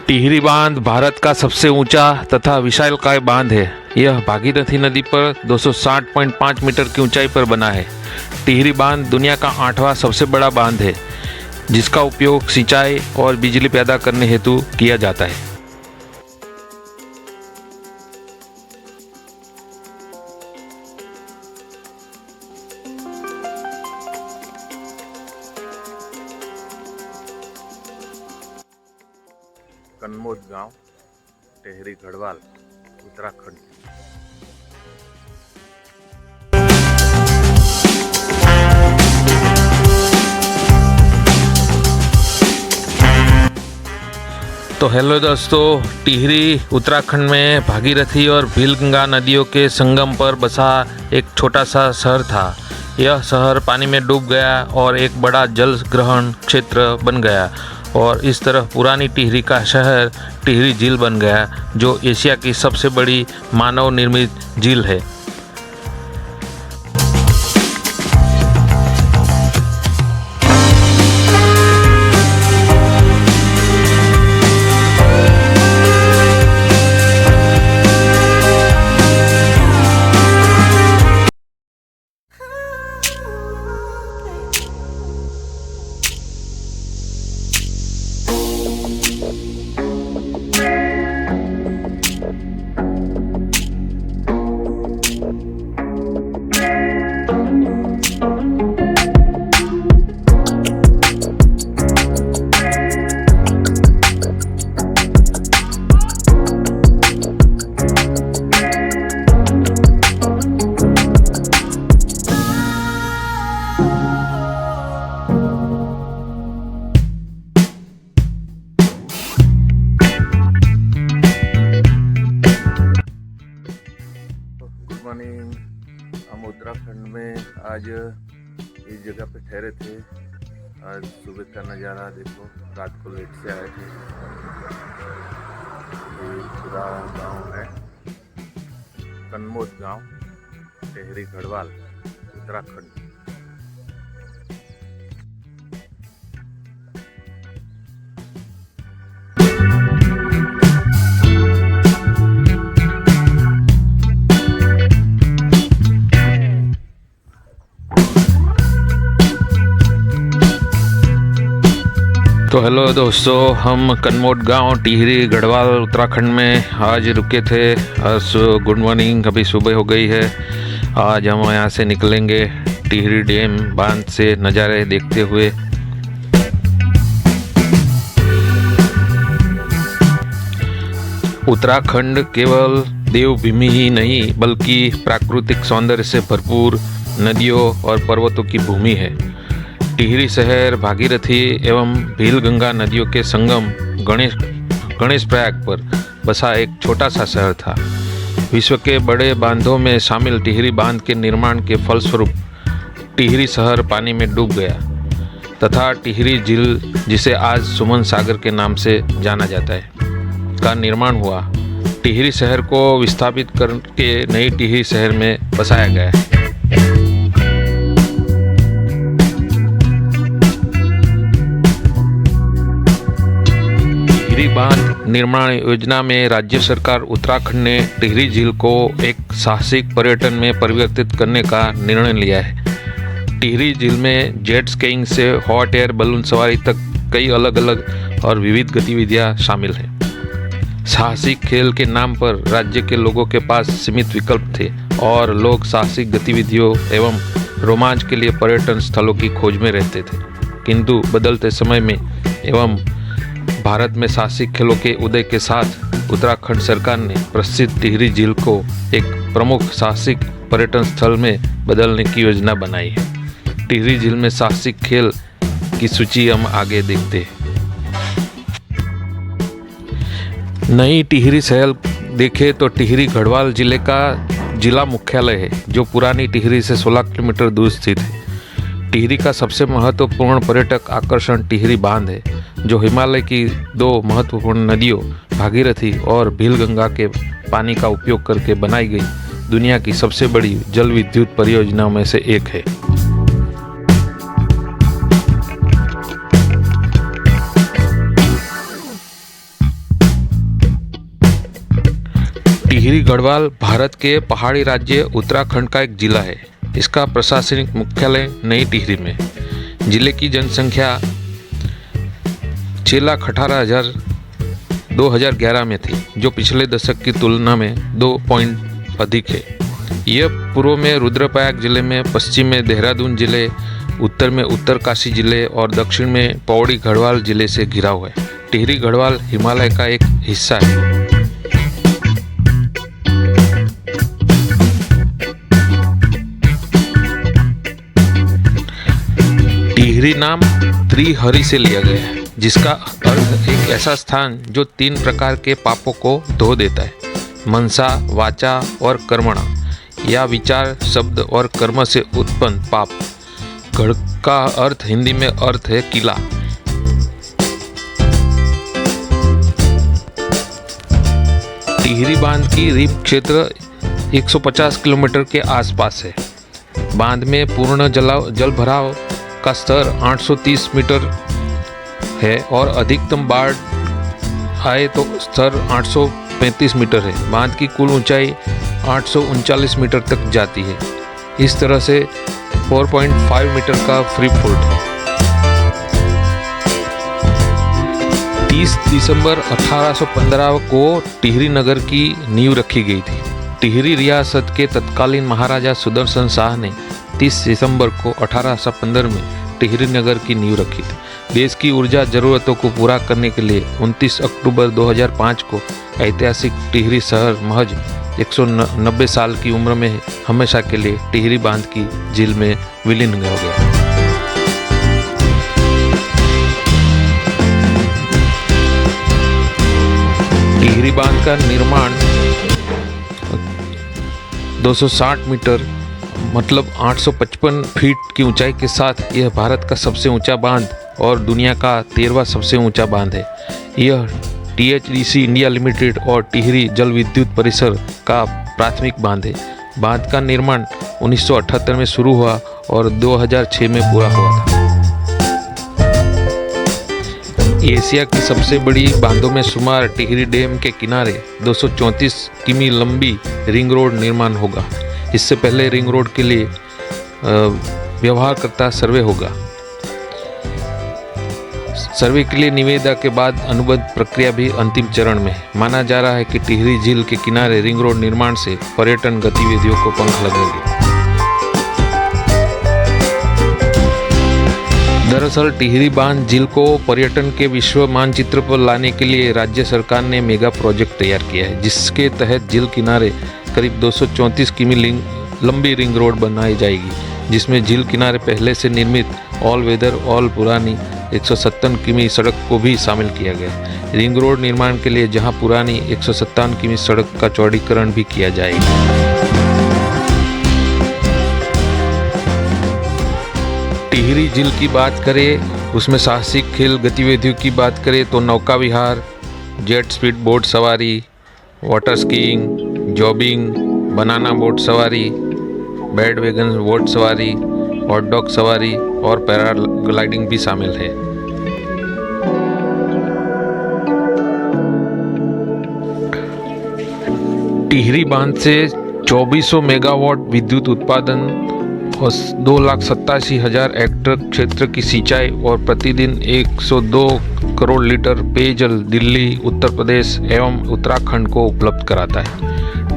टिहरी बांध भारत का सबसे ऊंचा तथा विशालकाय बांध है। यह भागीरथी नदी पर 260.5 मीटर की ऊंचाई पर बना है। टिहरी बांध दुनिया का 8वां सबसे बड़ा बांध है, जिसका उपयोग सिंचाई और बिजली पैदा करने हेतु किया जाता है। कन्मोद गांव, टिहरी गढ़वाल, उत्तराखंड। तो हेलो दोस्तों, टिहरी उत्तराखंड में भागीरथी और भीलगंगा नदियों के संगम पर बसा एक छोटा सा शहर था। यह शहर पानी में डूब गया और एक बड़ा जल ग्रहण क्षेत्र बन गया और इस तरह पुरानी टिहरी का शहर टिहरी झील बन गया, जो एशिया की सबसे बड़ी मानव निर्मित झील है। मॉर्निंग। हम उत्तराखंड में आज इस जगह पे ठहरे थे। आज सुबह का नज़ारा देखो, रात को लेट से आए थे। ये पूरा गांव है कन्मोद गांव, टिहरी गढ़वाल, उत्तराखंड। तो हेलो दोस्तों, हम कन्मोद गांव टिहरी गढ़वाल उत्तराखंड में आज रुके थे। आज गुड मॉर्निंग, अभी सुबह हो गई है। आज हम यहाँ से निकलेंगे टिहरी डैम बांध से नज़ारे देखते हुए। उत्तराखंड केवल देवभूमि ही नहीं, बल्कि प्राकृतिक सौंदर्य से भरपूर नदियों और पर्वतों की भूमि है। टिहरी शहर भागीरथी एवं भीलगंगा नदियों के संगम गणेश प्रयाग पर बसा एक छोटा सा शहर था। विश्व के बड़े बांधों में शामिल टिहरी बांध के निर्माण के फलस्वरूप टिहरी शहर पानी में डूब गया तथा टिहरी झील, जिसे आज सुमन सागर के नाम से जाना जाता है, का निर्माण हुआ। टिहरी शहर को विस्थापित करके नई टिहरी शहर में बसाया गया है। टिहरी बांध निर्माण योजना में राज्य सरकार उत्तराखंड ने टिहरी झील को एक साहसिक पर्यटन में परिवर्तित करने का निर्णय लिया है। टिहरी झील में जेट स्कीइंग से हॉट एयर बैलून सवारी तक कई अलग अलग और विविध गतिविधियां शामिल हैं। साहसिक खेल के नाम पर राज्य के लोगों के पास सीमित विकल्प थे और लोग साहसिक गतिविधियों एवं रोमांच के लिए पर्यटन स्थलों की खोज में रहते थे। किंतु बदलते समय में एवं भारत में साहसिक खेलों के उदय के साथ उत्तराखंड सरकार ने प्रसिद्ध टिहरी झील को एक प्रमुख साहसिक पर्यटन स्थल में बदलने की योजना बनाई है। टिहरी झील में साहसिक खेल की सूची हम आगे देखते हैं। नई टिहरी शहर देखें तो टिहरी गढ़वाल जिले का जिला मुख्यालय है, जो पुरानी टिहरी से 16 किलोमीटर दूर स्थित है। टिहरी का सबसे महत्वपूर्ण पर्यटक आकर्षण टिहरी बांध है, जो हिमालय की दो महत्वपूर्ण नदियों भागीरथी और भीलगंगा के पानी का उपयोग करके बनाई गई दुनिया की सबसे बड़ी जल विद्युत परियोजनाओं में से एक है। टिहरी गढ़वाल भारत के पहाड़ी राज्य उत्तराखंड का एक जिला है। इसका प्रशासनिक मुख्यालय नई टिहरी में। जिले की जनसंख्या 6,18,000 2011 में थी, जो पिछले दशक की तुलना में 2 पॉइंट अधिक है। यह पूर्व में रुद्रप्रयाग जिले में, पश्चिम में देहरादून जिले, उत्तर में उत्तरकाशी जिले और दक्षिण में पौड़ी गढ़वाल जिले से घिरा हुआ है। टिहरी गढ़वाल हिमालय का एक हिस्सा है। टिहरी नाम त्रिहरि से लिया गया है, जिसका अर्थ एक ऐसा स्थान जो 3 प्रकार के पापों को धो देता है, मनसा, वाचा और कर्मणा, या विचार, शब्द और कर्म से उत्पन्न पाप। गढ़ का अर्थ हिंदी में अर्थ है किला। टिहरी बांध की रीप क्षेत्र 150 किलोमीटर के आसपास है। बांध में पूर्ण जल भराव का स्तर 830 मीटर है और अधिकतम बाढ़ आए तो स्तर 835 मीटर है। बांध की कुल ऊंचाई 839 मीटर तक जाती है। इस तरह से 4.5 मीटर का फ्री फॉल्ट है। 30 दिसंबर 1815 को टिहरी नगर की नींव रखी गई थी। टिहरी रियासत के तत्कालीन महाराजा सुदर्शन शाह ने 30 दिसंबर को 1815 में टिहरी नगर की नींव रखी थी। देश की ऊर्जा जरूरतों को पूरा करने के लिए 29 अक्टूबर 2005 को ऐतिहासिक टिहरी शहर महज 190 साल की उम्र में हमेशा के लिए टिहरी बांध की झील में विलीन हो गया। टिहरी बांध का निर्माण 260 मीटर मतलब 855 फीट की ऊंचाई के साथ यह भारत का सबसे ऊंचा बांध और दुनिया का 13वां सबसे ऊंचा बांध है। यह THDC इंडिया लिमिटेड और टिहरी जल विद्युत परिसर का प्राथमिक बांध है। बांध का निर्माण 1978 में शुरू हुआ और 2006 में पूरा हुआ था। एशिया की सबसे बड़ी बांधों में शुमार टिहरी डैम के किनारे 234 किमी लंबी रिंग रोड निर्माण होगा। इससे पहले रिंग रोड के लिए व्यवहारकर्ता सर्वे होगा। सर्वे के लिए निविदा के बाद अनुबंध प्रक्रिया भी अंतिम चरण में है। माना जा रहा है कि टिहरी झील के किनारे रिंग रोड निर्माण से पर्यटन गतिविधियों को पंख लगेंगे। दरअसल टिहरी बांध झील को पर्यटन के विश्व मानचित्र पर लाने के लिए राज्य सरकार ने मेगा प्रोजेक्ट तैयार किया है, जिसके तहत झील किनारे करीब 234 किमी लंबी रिंग रोड बनाई जाएगी, जिसमें झील किनारे पहले से निर्मित ऑल वेदर ऑल पुरानी 157 किमी सड़क को भी शामिल किया गया। रिंग रोड निर्माण के लिए जहां पुरानी 157 किमी सड़क का चौड़ीकरण भी किया जाएगा। टिहरी झील की बात करें, उसमें साहसिक खेल गतिविधियों की बात करें तो नौका विहार, जेट स्पीड बोट सवारी, वाटर स्कीइंग, जॉबिंग, बनाना बोट सवारी, बैड वैगन बोट सवारी, हॉट डॉग सवारी और पैराग्लाइडिंग भी शामिल है। टिहरी बांध से 2400 मेगावाट विद्युत उत्पादन और 2,87,000 हेक्टेयर क्षेत्र की सिंचाई और प्रतिदिन 102 करोड़ लीटर पेयजल दिल्ली, उत्तर प्रदेश एवं उत्तराखंड को उपलब्ध कराता है।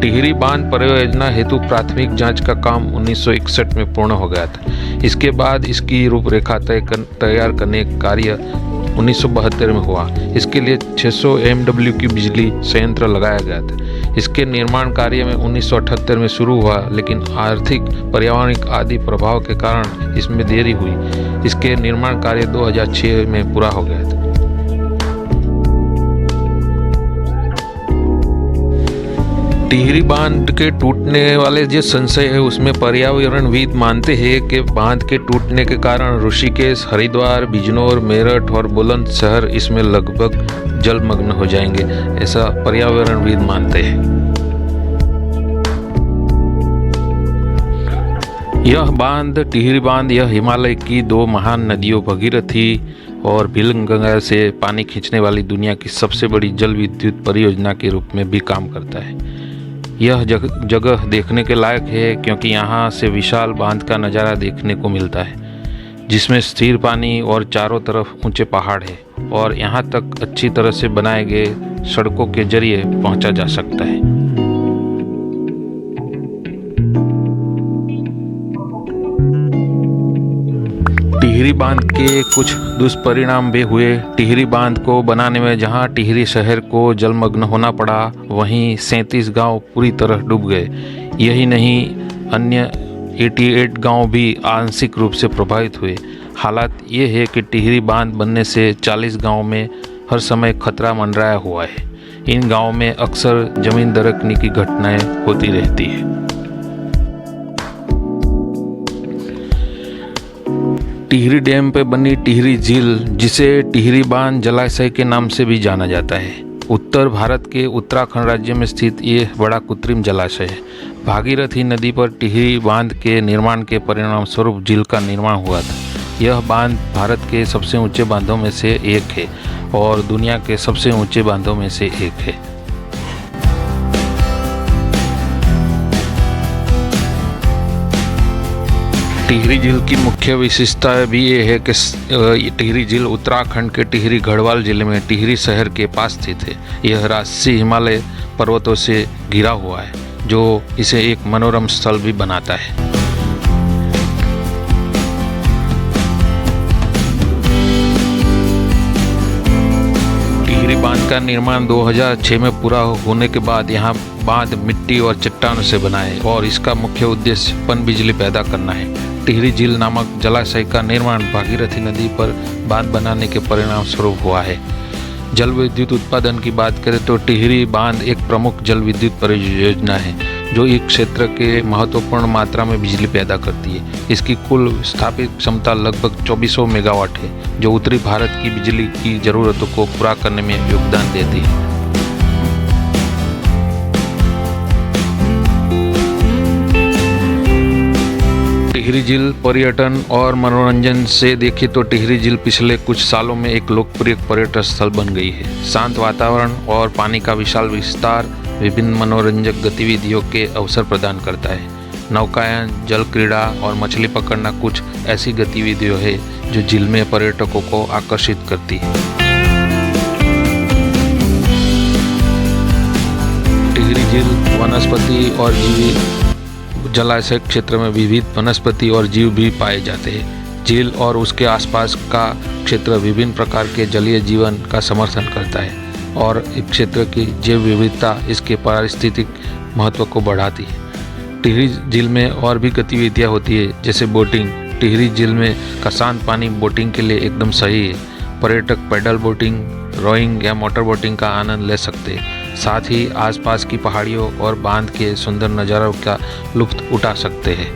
टिहरी बांध परियोजना हेतु प्राथमिक जांच का काम 1961 में पूर्ण हो गया था। इसके बाद इसकी रूपरेखा तैयार करने का कार्य 1972 में हुआ। इसके लिए 600 MW की बिजली संयंत्र लगाया गया था। इसके निर्माण कार्य में 1978 में शुरू हुआ, लेकिन आर्थिक, पर्यावरणिक आदि प्रभाव के कारण इसमें देरी हुई। इसके निर्माण कार्य 2006 में पूरा हो गया था। टिहरी बांध के टूटने वाले जो संशय है, उसमें पर्यावरणविद मानते हैं कि बांध के टूटने के कारण ऋषिकेश, हरिद्वार, बिजनौर, मेरठ और बुलंदशहर इसमें लगभग जलमग्न हो जाएंगे, ऐसा पर्यावरणविद मानते हैं। यह बांध, टिहरी बांध, यह हिमालय की 2 महान नदियों भगीरथी और भिलगंगा से पानी खींचने वाली दुनिया की सबसे बड़ी जल विद्युत परियोजना के रूप में भी काम करता है। यह जगह देखने के लायक है क्योंकि यहाँ से विशाल बांध का नज़ारा देखने को मिलता है, जिसमें स्थिर पानी और चारों तरफ ऊंचे पहाड़ है और यहाँ तक अच्छी तरह से बनाए गए सड़कों के जरिए पहुँचा जा सकता है। टिहरी बांध के कुछ दुष्परिणाम भी हुए। टिहरी बांध को बनाने में जहां टिहरी शहर को जलमग्न होना पड़ा, वहीं 37 गांव पूरी तरह डूब गए। यही नहीं, अन्य 88 गांव भी आंशिक रूप से प्रभावित हुए। हालात ये है कि टिहरी बांध बनने से 40 गांव में हर समय खतरा मंडराया हुआ है। इन गांवों में अक्सर जमीन दरकने की घटनाएं होती रहती है। टिहरी डैम पर बनी टिहरी झील, जिसे टिहरी बांध जलाशय के नाम से भी जाना जाता है, उत्तर भारत के उत्तराखंड राज्य में स्थित ये बड़ा कृत्रिम जलाशय है। भागीरथी नदी पर टिहरी बांध के निर्माण के परिणाम स्वरूप झील का निर्माण हुआ था। यह बांध भारत के सबसे ऊंचे बांधों में से एक है और दुनिया के सबसे ऊंचे बांधों में से एक है। टिहरी झील की मुख्य विशेषता भी ये है कि टिहरी झील उत्तराखंड के टिहरी गढ़वाल जिले में टिहरी शहर के पास स्थित है। यह राजसी हिमालय पर्वतों से घिरा हुआ है, जो इसे एक मनोरम स्थल भी बनाता है। टिहरी बांध का निर्माण 2006 में पूरा होने के बाद यहाँ बांध मिट्टी और चट्टानों से बना है और इसका मुख्य उद्देश्य पनबिजली पैदा करना है। टिहरी झील नामक जलाशय का निर्माण भागीरथी नदी पर बांध बनाने के परिणाम स्वरूप हुआ है। जल विद्युत उत्पादन की बात करें तो टिहरी बांध एक प्रमुख जल विद्युत परियोजना है, जो एक क्षेत्र के महत्वपूर्ण मात्रा में बिजली पैदा करती है। इसकी कुल स्थापित क्षमता लगभग 2400 मेगावाट है, जो उत्तरी भारत की बिजली की जरूरतों को पूरा करने में योगदान देती है। टिहरी झील पर्यटन और मनोरंजन से देखें तो टिहरी झील पिछले कुछ सालों में एक लोकप्रिय पर्यटन स्थल बन गई है। शांत वातावरण और पानी का विशाल विस्तार विभिन्न मनोरंजक गतिविधियों के अवसर प्रदान करता है। नौकायन, जल क्रीड़ा और मछली पकड़ना कुछ ऐसी गतिविधियां है जो झील में पर्यटकों को आकर्षित करती है। टिहरी झील वनस्पति और जीव जलाशय क्षेत्र में विविध वनस्पति और जीव भी पाए जाते हैं। झील और उसके आसपास का क्षेत्र विभिन्न प्रकार के जलीय जीवन का समर्थन करता है और इस क्षेत्र की जैव विविधता इसके पारिस्थितिक महत्व को बढ़ाती है। टिहरी झील में और भी गतिविधियां होती है, जैसे बोटिंग। टिहरी झील में का शांत पानी बोटिंग के लिए एकदम सही है। पर्यटक पैडल बोटिंग, रोइंग या मोटर बोटिंग का आनंद ले सकते हैं। साथ ही आसपास की पहाड़ियों और बांध के सुंदर नज़ारों का लुत्फ उठा सकते हैं।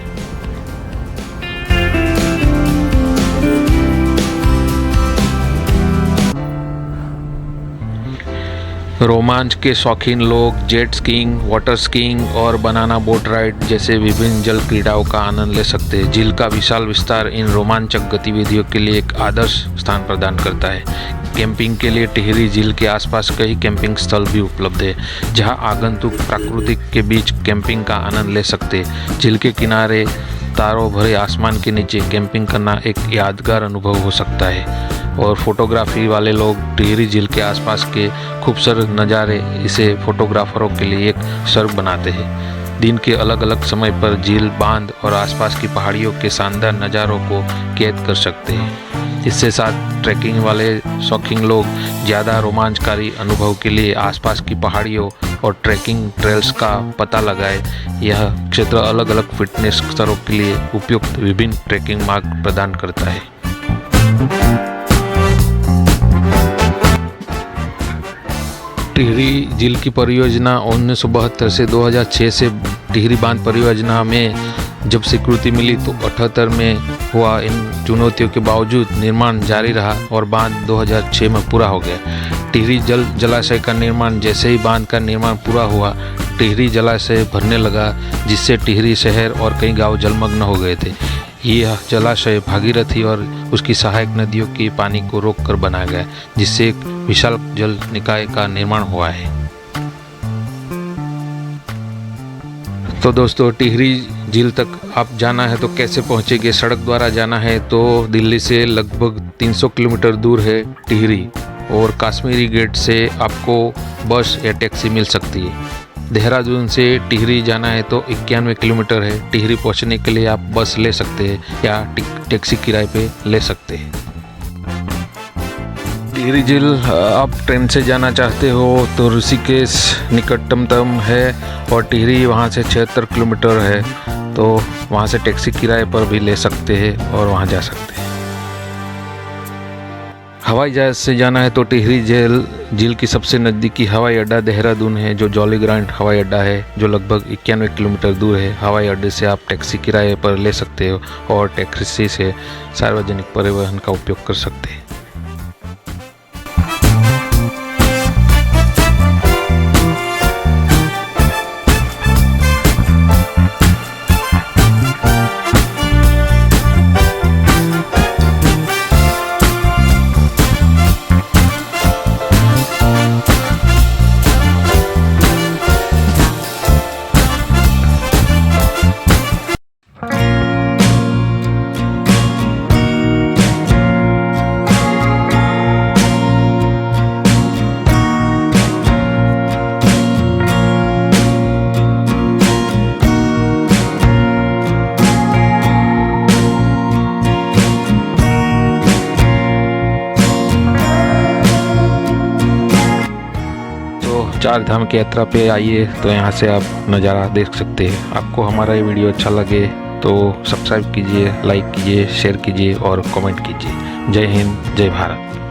रोमांच के शौकीन लोग जेट स्कीइंग, वाटर स्कीइंग और बनाना बोट राइड जैसे विभिन्न जल क्रीड़ाओं का आनंद ले सकते हैं। झील का विशाल विस्तार इन रोमांचक गतिविधियों के लिए एक आदर्श स्थान प्रदान करता है। कैंपिंग के लिए टिहरी झील के आसपास कई कैंपिंग स्थल भी उपलब्ध है, जहां आगंतुक प्रकृति के बीच कैंपिंग का आनंद ले सकते हैं। झील के किनारे तारों भरे आसमान के नीचे कैंपिंग करना एक यादगार अनुभव हो सकता है और फोटोग्राफी वाले लोग टिहरी झील के आसपास के खूबसूरत नज़ारे इसे फोटोग्राफरों के लिए एक स्वर्ग बनाते हैं। दिन के अलग अलग समय पर झील, बांध और आसपास की पहाड़ियों के शानदार नज़ारों को कैद कर सकते हैं। इसके साथ ट्रैकिंग वाले शौकीन लोग ज़्यादा रोमांचकारी अनुभव के लिए आसपास की पहाड़ियों और ट्रैकिंग ट्रेल्स का पता लगाए। यह क्षेत्र अलग अलग फिटनेस स्तरों के लिए उपयुक्त विभिन्न ट्रैकिंग मार्ग प्रदान करता है। टिहरी झील की परियोजना 1972 से 2006 से टिहरी बांध परियोजना में जब स्वीकृति मिली तो 78 में हुआ। इन चुनौतियों के बावजूद निर्माण जारी रहा और बांध 2006 में पूरा हो गया। टिहरी जलाशय का निर्माण जैसे ही बांध का निर्माण पूरा हुआ, टिहरी जलाशय भरने लगा, जिससे टिहरी शहर और कई गांव जलमग्न हो गए थे। यह जलाशय भागीरथी और उसकी सहायक नदियों के पानी को रोककर बनाया गया, जिससे एक विशाल जल निकाय का निर्माण हुआ है। तो दोस्तों टिहरी झील तक आप जाना है तो कैसे पहुंचेंगे? सड़क द्वारा जाना है तो दिल्ली से लगभग 300 किलोमीटर दूर है टिहरी, और कश्मीरी गेट से आपको बस या टैक्सी मिल सकती है। देहरादून से टिहरी जाना है तो 91 किलोमीटर है। टिहरी पहुंचने के लिए आप बस ले सकते हैं या टैक्सी किराए पे ले सकते हैं। टिहरी झील आप ट्रेन से जाना चाहते हो तो ऋषिकेश निकटतम है और टिहरी वहाँ से 76 किलोमीटर है, तो वहाँ से टैक्सी किराए पर भी ले सकते हैं और वहाँ जा सकते हैं। हवाई जहाज़ से जाना है तो टिहरी झील की सबसे नज़दीकी हवाई अड्डा देहरादून है, जो जॉली ग्रांट हवाई अड्डा है, जो लगभग 91 किलोमीटर दूर है। हवाई अड्डे से आप टैक्सी किराए पर ले सकते हो और टैक्सी से सार्वजनिक परिवहन का उपयोग कर सकते हैं। चार धाम की यात्रा पे आइए तो यहाँ से आप नज़ारा देख सकते हैं। आपको हमारा ये वीडियो अच्छा लगे तो सब्सक्राइब कीजिए, लाइक कीजिए, शेयर कीजिए और कमेंट कीजिए। जय हिंद, जय भारत।